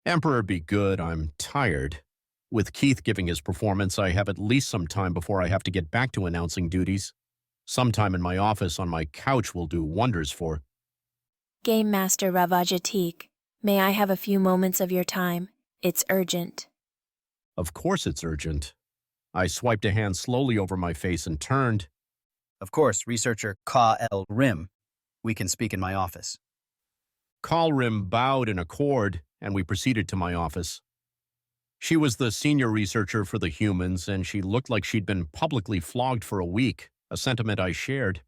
Emperor be good, I'm tired. With Keith giving his performance, I have at least some time before I have to get back to announcing duties. Some time in my office on my couch will do wonders for. Game Master Ravajati, may I have a few moments of your time? It's urgent. Of course it's urgent. I swiped a hand slowly over my face and turned. Of course, researcher Ka-El Rim. We can speak in my office. Kalrim bowed in accord, and we proceeded to my office. She was the senior researcher for the humans, and she looked like she'd been publicly flogged for a week, a sentiment I shared.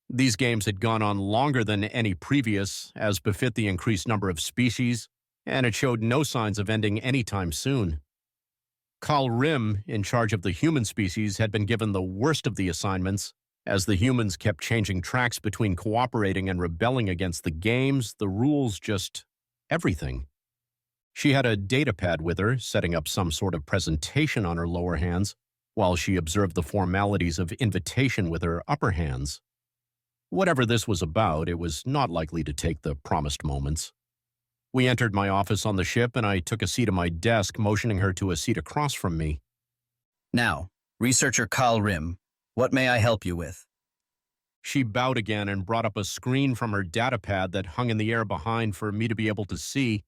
These games had gone on longer than any previous, as befit the increased number of species, and it showed no signs of ending anytime soon. Kalrim, in charge of the human species, had been given the worst of the assignments, as the humans kept changing tracks between cooperating and rebelling against the games, the rules, just everything. She had a datapad with her, setting up some sort of presentation on her lower hands, while she observed the formalities of invitation with her upper hands. Whatever this was about, it was not likely to take the promised moments. We entered my office on the ship, and I took a seat at my desk, motioning her to a seat across from me. Now, researcher Kal Rim, what may I help you with? She bowed again and brought up a screen from her datapad that hung in the air behind for me to be able to see.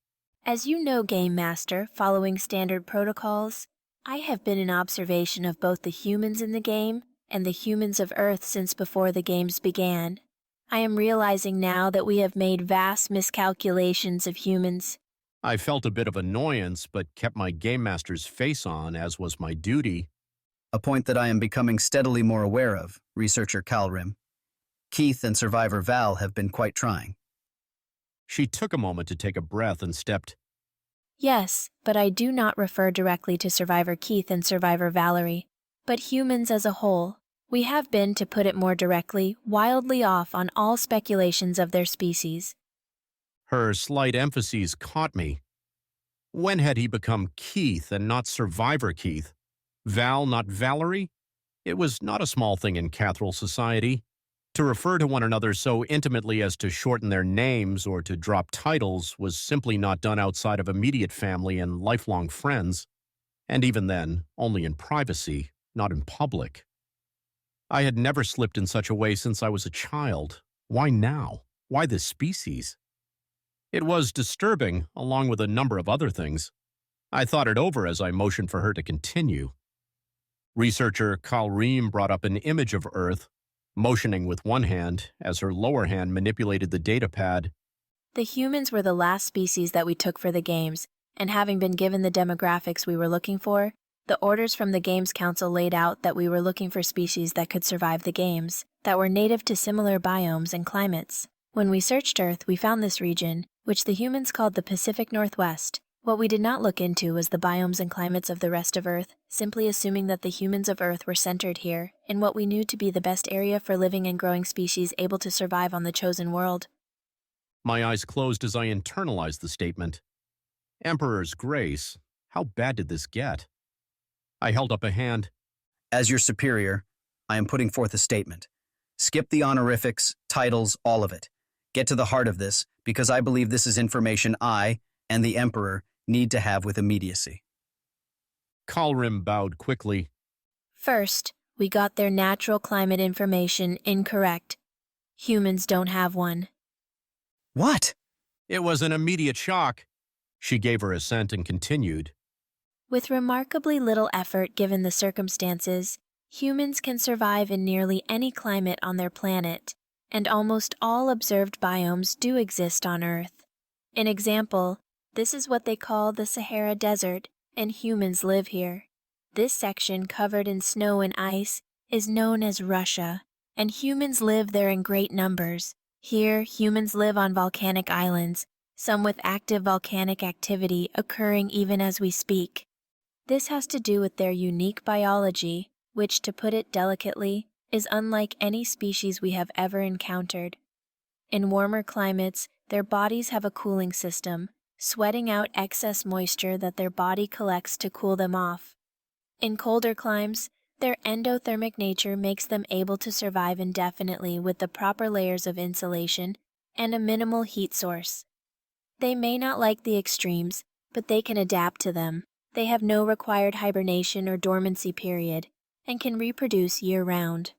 As you know, Game Master, following standard protocols, I have been in observation of both the humans in the game and the humans of Earth since before the games began. I am realizing now that we have made vast miscalculations of humans. I felt a bit of annoyance, but kept my Game Master's face on, as was my duty. A point that I am becoming steadily more aware of, researcher Kalrim. Keith and survivor Val have been quite trying. She took a moment to take a breath and stepped. Yes, but I do not refer directly to survivor Keith and survivor Valerie, but humans as a whole. We have been, to put it more directly, wildly off on all speculations of their species. Her slight emphasis caught me. When had he become Keith and not survivor Keith? Val, not Valerie? It was not a small thing in Kathrall society. To refer to one another so intimately as to shorten their names or to drop titles was simply not done outside of immediate family and lifelong friends, and even then, only in privacy, not in public. I had never slipped in such a way since I was a child. Why now? Why this species? It was disturbing, along with a number of other things. I thought it over as I motioned for her to continue. Researcher Kalrim brought up an image of Earth, motioning with one hand as her lower hand manipulated the datapad. The humans were the last species that we took for the games, and having been given the demographics we were looking for, the orders from the Games Council laid out that we were looking for species that could survive the games, that were native to similar biomes and climates. When we searched Earth, we found this region, which the humans called the Pacific Northwest. What we did not look into was the biomes and climates of the rest of Earth, simply assuming that the humans of Earth were centered here, in what we knew to be the best area for living and growing species able to survive on the chosen world. My eyes closed as I internalized the statement. Emperor's grace, how bad did this get? I held up a hand. As your superior, I am putting forth a statement. Skip the honorifics, titles, all of it. Get to the heart of this, because I believe this is information I, and the Emperor, need to have with immediacy. Kalrim bowed quickly. First, we got their natural climate information incorrect. Humans don't have one. What? It was an immediate shock. She gave her assent and continued. With remarkably little effort given the circumstances, humans can survive in nearly any climate on their planet, and almost all observed biomes do exist on Earth. An example, this is what they call the Sahara Desert, and humans live here. This section, covered in snow and ice, is known as Russia, and humans live there in great numbers. Here, humans live on volcanic islands, some with active volcanic activity occurring even as we speak. This has to do with their unique biology, which, to put it delicately, is unlike any species we have ever encountered. In warmer climates, their bodies have a cooling system, sweating out excess moisture that their body collects to cool them off. In colder climes, their endothermic nature makes them able to survive indefinitely with the proper layers of insulation and a minimal heat source. They may not like the extremes, but they can adapt to them. They have no required hibernation or dormancy period, and can reproduce year-round.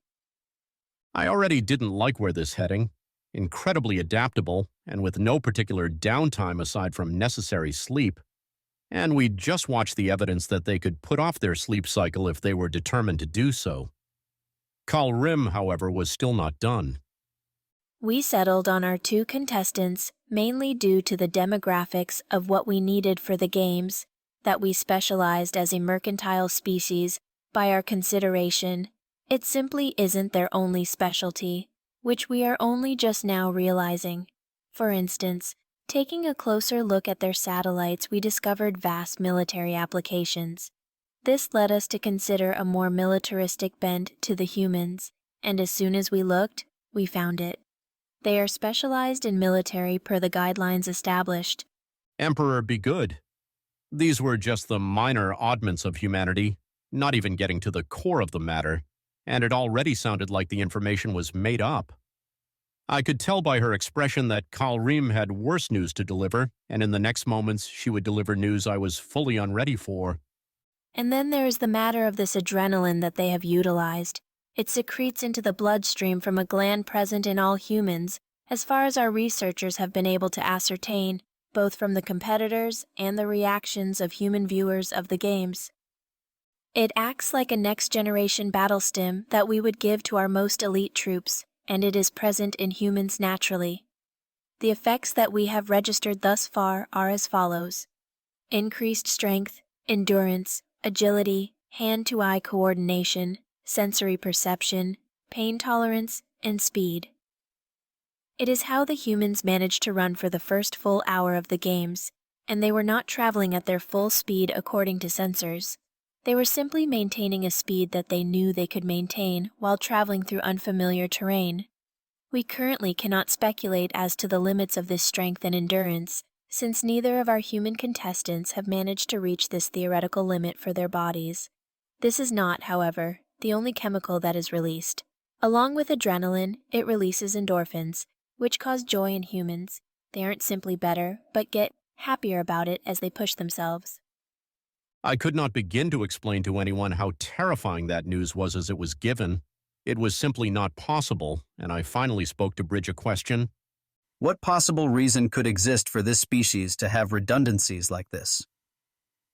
I already didn't like where this heading. Incredibly adaptable, and with no particular downtime aside from necessary sleep. And we just watched the evidence that they could put off their sleep cycle if they were determined to do so. Kal-Rim, however, was still not done. We settled on our 2 contestants mainly due to the demographics of what we needed for the games, that we specialized as a mercantile species by our consideration. It simply isn't their only specialty, which we are only just now realizing. For instance, taking a closer look at their satellites, we discovered vast military applications. This led us to consider a more militaristic bent to the humans, and as soon as we looked, we found it. They are specialized in military per the guidelines established. Emperor be good. These were just the minor oddments of humanity, not even getting to the core of the matter, and it already sounded like the information was made up. I could tell by her expression that Kal-Rim had worse news to deliver, and in the next moments she would deliver news I was fully unready for. And then there is the matter of this adrenaline that they have utilized. It secretes into the bloodstream from a gland present in all humans, as far as our researchers have been able to ascertain, both from the competitors and the reactions of human viewers of the games. It acts like a next-generation battle stim that we would give to our most elite troops, and it is present in humans naturally. The effects that we have registered thus far are as follows: increased strength, endurance, agility, hand-to-eye coordination, sensory perception, pain tolerance, and speed. It is how the humans managed to run for the first full hour of the games, and they were not traveling at their full speed according to sensors. They were simply maintaining a speed that they knew they could maintain while traveling through unfamiliar terrain. We currently cannot speculate as to the limits of this strength and endurance, since neither of our human contestants have managed to reach this theoretical limit for their bodies. This is not, however, the only chemical that is released. Along with adrenaline, it releases endorphins, which cause joy in humans. They aren't simply better, but get happier about it as they push themselves. I could not begin to explain to anyone how terrifying that news was as it was given. It was simply not possible, and I finally spoke to bridge a question. What possible reason could exist for this species to have redundancies like this?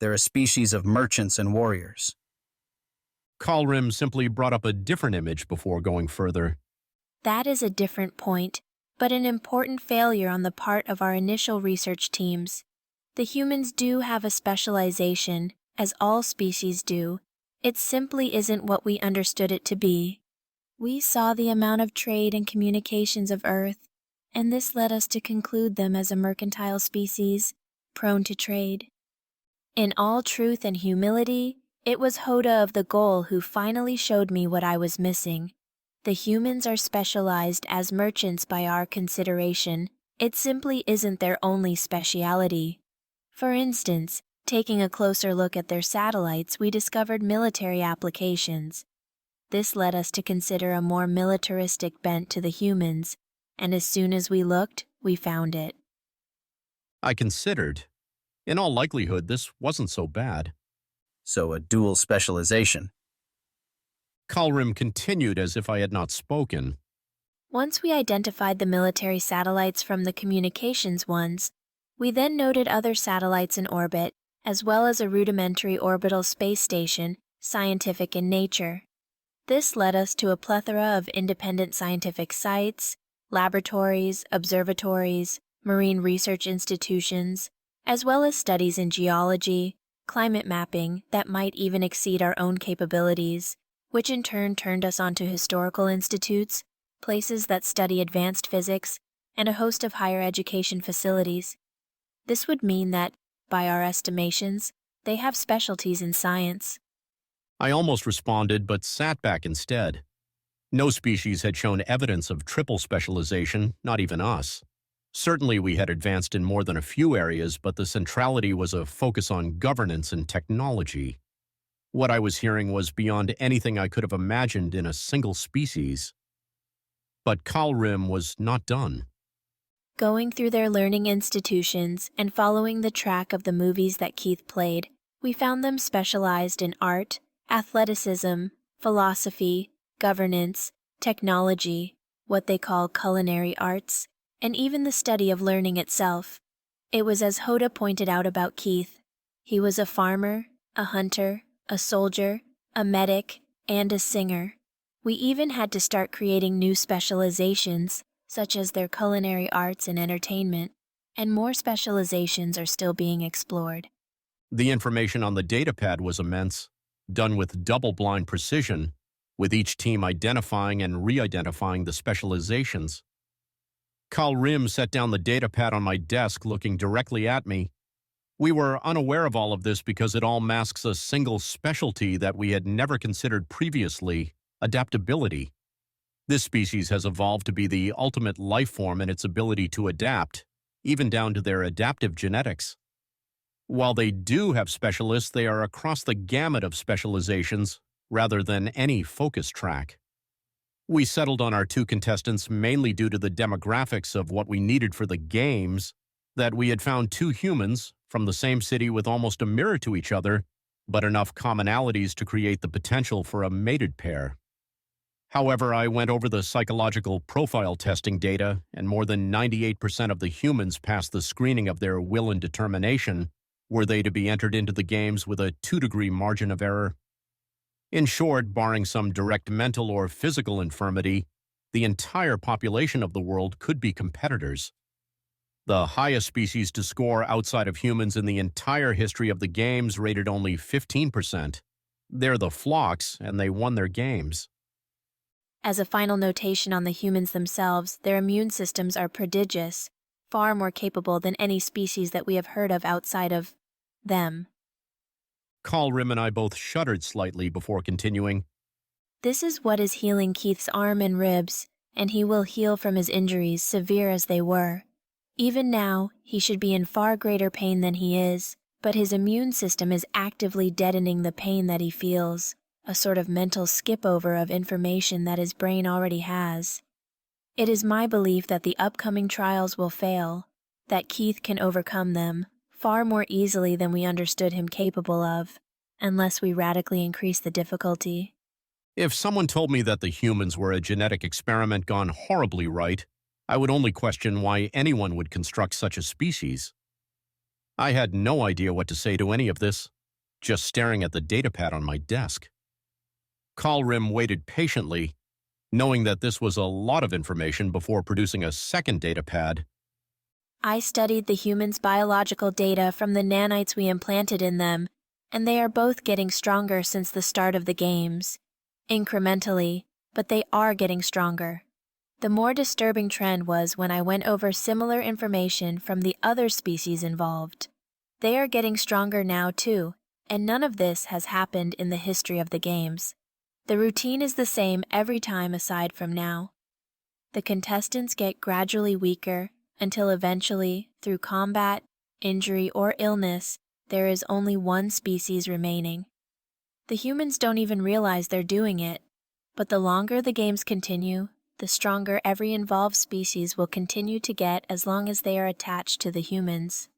They're a species of merchants and warriors. Kal-Rim simply brought up a different image before going further. That is a different point, but an important failure on the part of our initial research teams. The humans do have a specialization, as all species do. It simply isn't what we understood it to be. We saw the amount of trade and communications of Earth, and this led us to conclude them as a mercantile species, prone to trade. In all truth and humility, it was Hoda of the Goal who finally showed me what I was missing. The humans are specialized as merchants by our consideration. It simply isn't their only speciality. For instance, taking a closer look at their satellites, we discovered military applications. This led us to consider a more militaristic bent to the humans, and as soon as we looked, we found it. I considered. In all likelihood, this wasn't so bad. So a dual specialization. Kal-Rim continued as if I had not spoken. Once we identified the military satellites from the communications ones, we then noted other satellites in orbit, as well as a rudimentary orbital space station, scientific in nature. This led us to a plethora of independent scientific sites, laboratories, observatories, marine research institutions, as well as studies in geology, climate mapping that might even exceed our own capabilities, which in turn turned us onto historical institutes, places that study advanced physics, and a host of higher education facilities. This would mean that, by our estimations, they have specialties in science. I almost responded, but sat back instead. No species had shown evidence of triple specialization, not even us. Certainly we had advanced in more than a few areas, but the centrality was a focus on governance and technology. What I was hearing was beyond anything I could have imagined in a single species. But Kal-Rim was not done. Going through their learning institutions and following the track of the movies that Keith played, we found them specialized in art, athleticism, philosophy, governance, technology, what they call culinary arts, and even the study of learning itself. It was as Hoda pointed out about Keith. He was a farmer, a hunter, a soldier, a medic, and a singer. We even had to start creating new specializations, such as their culinary arts and entertainment, and more specializations are still being explored. The information on the datapad was immense, done with double-blind precision, with each team identifying and re-identifying the specializations. Carl Rim set down the datapad on my desk looking directly at me. We were unaware of all of this because it all masks a single specialty that we had never considered previously: adaptability. This species has evolved to be the ultimate life form in its ability to adapt, even down to their adaptive genetics. While they do have specialists, they are across the gamut of specializations rather than any focus track. We settled on our 2 contestants mainly due to the demographics of what we needed for the games, that we had found 2 humans from the same city with almost a mirror to each other, but enough commonalities to create the potential for a mated pair. However, I went over the psychological profile testing data, and more than 98% of the humans passed the screening of their will and determination were they to be entered into the games with a 2-degree margin of error. In short, barring some direct mental or physical infirmity, the entire population of the world could be competitors. The highest species to score outside of humans in the entire history of the games rated only 15%. They're the flocks, and they won their games. As a final notation on the humans themselves, their immune systems are prodigious, far more capable than any species that we have heard of outside of them. Carl Rim and I both shuddered slightly before continuing. This is what is healing Keith's arm and ribs, and he will heal from his injuries, severe as they were. Even now, he should be in far greater pain than he is, but his immune system is actively deadening the pain that he feels, a sort of mental skip-over of information that his brain already has. It is my belief that the upcoming trials will fail, that Keith can overcome them far more easily than we understood him capable of, unless we radically increase the difficulty. If someone told me that the humans were a genetic experiment gone horribly right, I would only question why anyone would construct such a species. I had no idea what to say to any of this, just staring at the datapad on my desk. Carl Rim waited patiently, knowing that this was a lot of information before producing a second datapad. I studied the humans' biological data from the nanites we implanted in them, and they are both getting stronger since the start of the games. Incrementally, but they are getting stronger. The more disturbing trend was when I went over similar information from the other species involved. They are getting stronger now too, and none of this has happened in the history of the games. The routine is the same every time aside from now. The contestants get gradually weaker until eventually, through combat, injury, or illness, there is only one species remaining. The humans don't even realize they're doing it, but the longer the games continue, the stronger every involved species will continue to get as long as they are attached to the humans.